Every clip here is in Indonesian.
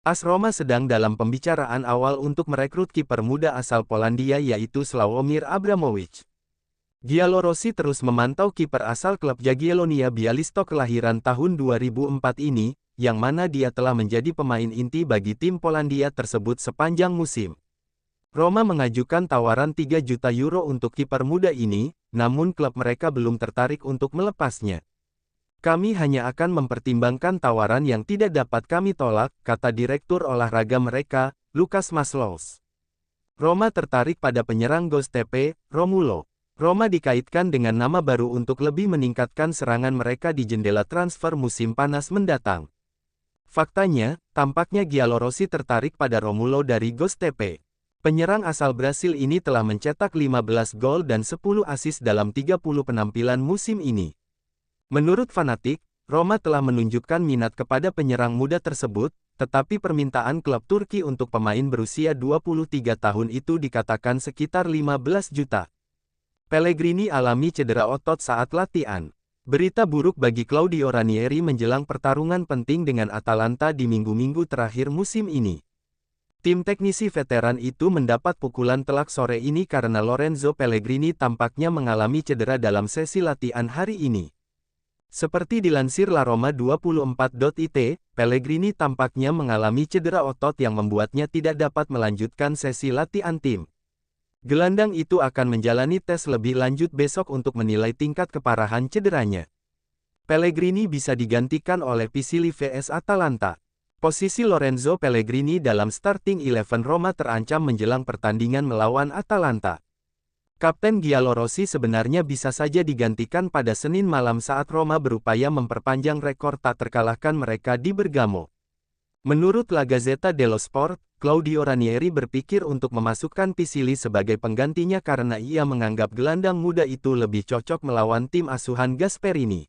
AS Roma sedang dalam pembicaraan awal untuk merekrut kiper muda asal Polandia yaitu Sławomir Abramowicz. Giallorossi terus memantau kiper asal klub Jagiellonia Białystok kelahiran tahun 2004 ini, yang mana dia telah menjadi pemain inti bagi tim Polandia tersebut sepanjang musim. Roma mengajukan tawaran 3 juta euro untuk kiper muda ini, namun klub mereka belum tertarik untuk melepasnya. Kami hanya akan mempertimbangkan tawaran yang tidak dapat kami tolak, kata direktur olahraga mereka, Lukas Maslows. Roma tertarik pada penyerang Göztepe, Romulo. Roma dikaitkan dengan nama baru untuk lebih meningkatkan serangan mereka di jendela transfer musim panas mendatang. Faktanya, tampaknya Giallorossi tertarik pada Romulo dari Göztepe. Penyerang asal Brasil ini telah mencetak 15 gol dan 10 assist dalam 30 penampilan musim ini. Menurut Fanatik, Roma telah menunjukkan minat kepada penyerang muda tersebut, tetapi permintaan klub Turki untuk pemain berusia 23 tahun itu dikatakan sekitar 15 juta. Pellegrini alami cedera otot saat latihan. Berita buruk bagi Claudio Ranieri menjelang pertarungan penting dengan Atalanta di minggu-minggu terakhir musim ini. Tim teknisi veteran itu mendapat pukulan telak sore ini karena Lorenzo Pellegrini tampaknya mengalami cedera dalam sesi latihan hari ini. Seperti dilansir La Roma 24.it, Pellegrini tampaknya mengalami cedera otot yang membuatnya tidak dapat melanjutkan sesi latihan tim. Gelandang itu akan menjalani tes lebih lanjut besok untuk menilai tingkat keparahan cederanya. Pellegrini bisa digantikan oleh Pisili vs Atalanta. Posisi Lorenzo Pellegrini dalam starting 11 Roma terancam menjelang pertandingan melawan Atalanta. Kapten Giallorossi sebenarnya bisa saja digantikan pada Senin malam saat Roma berupaya memperpanjang rekor tak terkalahkan mereka di Bergamo. Menurut La Gazzetta dello Sport, Claudio Ranieri berpikir untuk memasukkan Pisili sebagai penggantinya karena ia menganggap gelandang muda itu lebih cocok melawan tim asuhan Gasperini.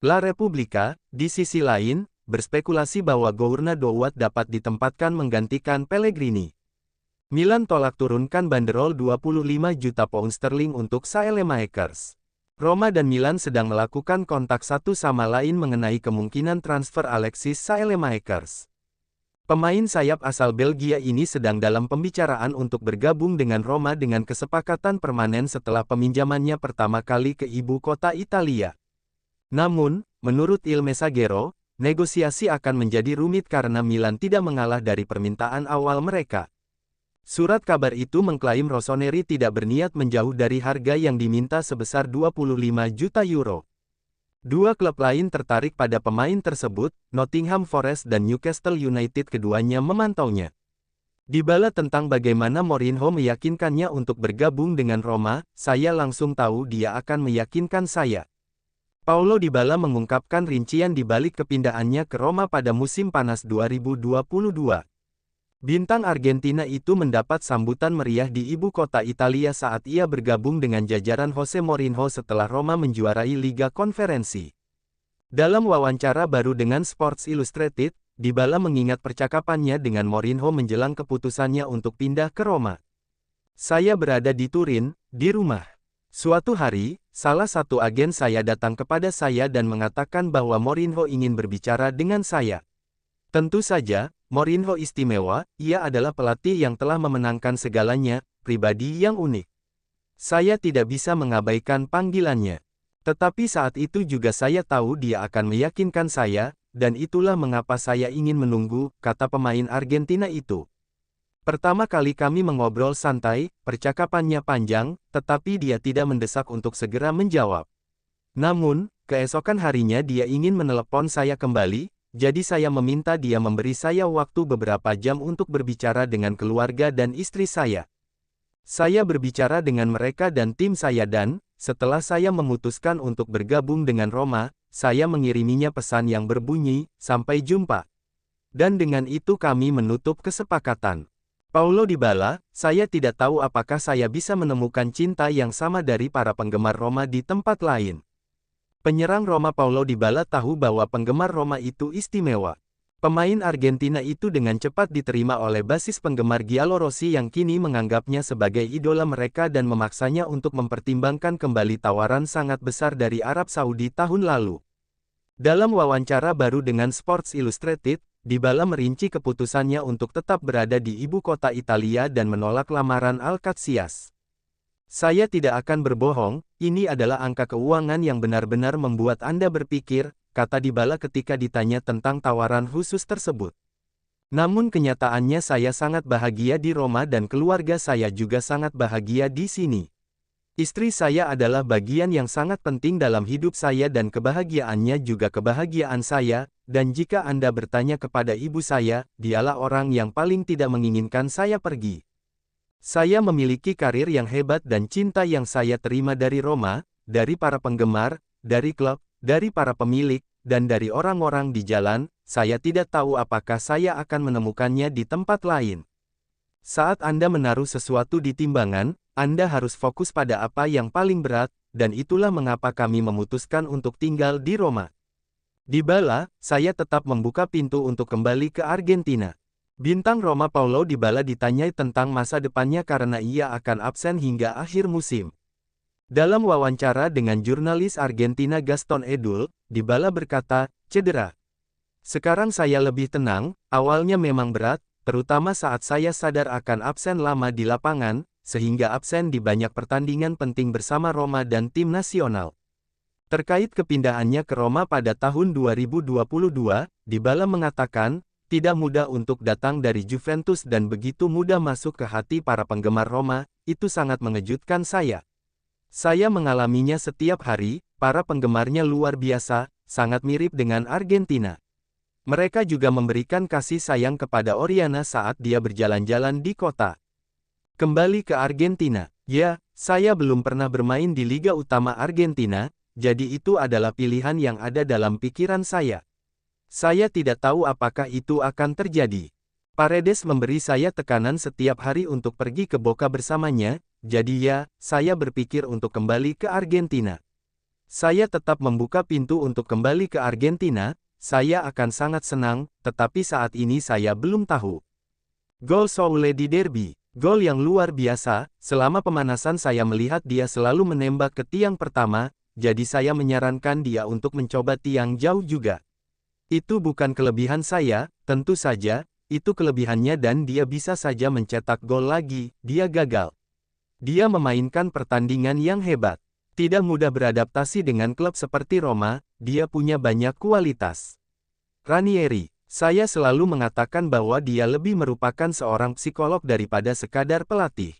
La Repubblica, di sisi lain, berspekulasi bahwa Gourna Douat dapat ditempatkan menggantikan Pellegrini. Milan tolak turunkan banderol 25 juta pound sterling untuk Saelemaekers. Roma dan Milan sedang melakukan kontak satu sama lain mengenai kemungkinan transfer Alexis Saelemaekers. Pemain sayap asal Belgia ini sedang dalam pembicaraan untuk bergabung dengan Roma dengan kesepakatan permanen setelah peminjamannya pertama kali ke ibu kota Italia. Namun, menurut Il Messaggero, negosiasi akan menjadi rumit karena Milan tidak mengalah dari permintaan awal mereka. Surat kabar itu mengklaim Rossoneri tidak berniat menjauh dari harga yang diminta sebesar 25 juta euro. Dua klub lain tertarik pada pemain tersebut, Nottingham Forest dan Newcastle United keduanya memantaunya. Dibala tentang bagaimana Mourinho meyakinkannya untuk bergabung dengan Roma, saya langsung tahu dia akan meyakinkan saya. Paulo Dybala mengungkapkan rincian di balik kepindahannya ke Roma pada musim panas 2022. Bintang Argentina itu mendapat sambutan meriah di ibu kota Italia saat ia bergabung dengan jajaran Jose Mourinho setelah Roma menjuarai Liga Konferensi. Dalam wawancara baru dengan Sports Illustrated, Dybala mengingat percakapannya dengan Mourinho menjelang keputusannya untuk pindah ke Roma. Saya berada di Turin, di rumah. Suatu hari, salah satu agen saya datang kepada saya dan mengatakan bahwa Mourinho ingin berbicara dengan saya. Tentu saja, Mourinho istimewa, ia adalah pelatih yang telah memenangkan segalanya, pribadi yang unik. Saya tidak bisa mengabaikan panggilannya. Tetapi saat itu juga saya tahu dia akan meyakinkan saya, dan itulah mengapa saya ingin menunggu, kata pemain Argentina itu. Pertama kali kami mengobrol santai, percakapannya panjang, tetapi dia tidak mendesak untuk segera menjawab. Namun, keesokan harinya dia ingin menelepon saya kembali, jadi saya meminta dia memberi saya waktu beberapa jam untuk berbicara dengan keluarga dan istri saya. Saya berbicara dengan mereka dan tim saya dan, setelah saya memutuskan untuk bergabung dengan Roma, saya mengiriminya pesan yang berbunyi, "Sampai jumpa." Dan dengan itu kami menutup kesepakatan. Paulo Dybala, saya tidak tahu apakah saya bisa menemukan cinta yang sama dari para penggemar Roma di tempat lain. Penyerang Roma Paulo Dybala tahu bahwa penggemar Roma itu istimewa. Pemain Argentina itu dengan cepat diterima oleh basis penggemar Giallorossi yang kini menganggapnya sebagai idola mereka dan memaksanya untuk mempertimbangkan kembali tawaran sangat besar dari Arab Saudi tahun lalu. Dalam wawancara baru dengan Sports Illustrated, Dybala merinci keputusannya untuk tetap berada di ibu kota Italia dan menolak lamaran Alcaceres. Saya tidak akan berbohong, ini adalah angka keuangan yang benar-benar membuat Anda berpikir, kata Dybala ketika ditanya tentang tawaran khusus tersebut. Namun kenyataannya saya sangat bahagia di Roma dan keluarga saya juga sangat bahagia di sini. Istri saya adalah bagian yang sangat penting dalam hidup saya dan kebahagiaannya juga kebahagiaan saya, dan jika Anda bertanya kepada ibu saya, dialah orang yang paling tidak menginginkan saya pergi. Saya memiliki karir yang hebat dan cinta yang saya terima dari Roma, dari para penggemar, dari klub, dari para pemilik, dan dari orang-orang di jalan. Saya tidak tahu apakah saya akan menemukannya di tempat lain. Saat Anda menaruh sesuatu di timbangan, Anda harus fokus pada apa yang paling berat, dan itulah mengapa kami memutuskan untuk tinggal di Roma. Dybala, saya tetap membuka pintu untuk kembali ke Argentina. Bintang Roma Paulo Dybala ditanyai tentang masa depannya karena ia akan absen hingga akhir musim. Dalam wawancara dengan jurnalis Argentina Gaston Edul, Dybala berkata, "Cedera. Sekarang saya lebih tenang, awalnya memang berat, terutama saat saya sadar akan absen lama di lapangan, sehingga absen di banyak pertandingan penting bersama Roma dan tim nasional." Terkait kepindahannya ke Roma pada tahun 2022, Dybala mengatakan, "Tidak mudah untuk datang dari Juventus dan begitu mudah masuk ke hati para penggemar Roma, itu sangat mengejutkan saya. Saya mengalaminya setiap hari, para penggemarnya luar biasa, sangat mirip dengan Argentina. Mereka juga memberikan kasih sayang kepada Oriana saat dia berjalan-jalan di kota." Kembali ke Argentina. Ya, saya belum pernah bermain di Liga Utama Argentina, jadi itu adalah pilihan yang ada dalam pikiran saya. Saya tidak tahu apakah itu akan terjadi. Paredes memberi saya tekanan setiap hari untuk pergi ke Boca bersamanya, jadi ya, saya berpikir untuk kembali ke Argentina. Saya tetap membuka pintu untuk kembali ke Argentina, saya akan sangat senang, tetapi saat ini saya belum tahu. Gol Soule di derby. Gol yang luar biasa, selama pemanasan saya melihat dia selalu menembak ke tiang pertama, jadi saya menyarankan dia untuk mencoba tiang jauh juga. Itu bukan kelebihan saya, tentu saja, itu kelebihannya dan dia bisa saja mencetak gol lagi, dia gagal. Dia memainkan pertandingan yang hebat. Tidak mudah beradaptasi dengan klub seperti Roma, dia punya banyak kualitas. Ranieri. Saya selalu mengatakan bahwa dia lebih merupakan seorang psikolog daripada sekadar pelatih.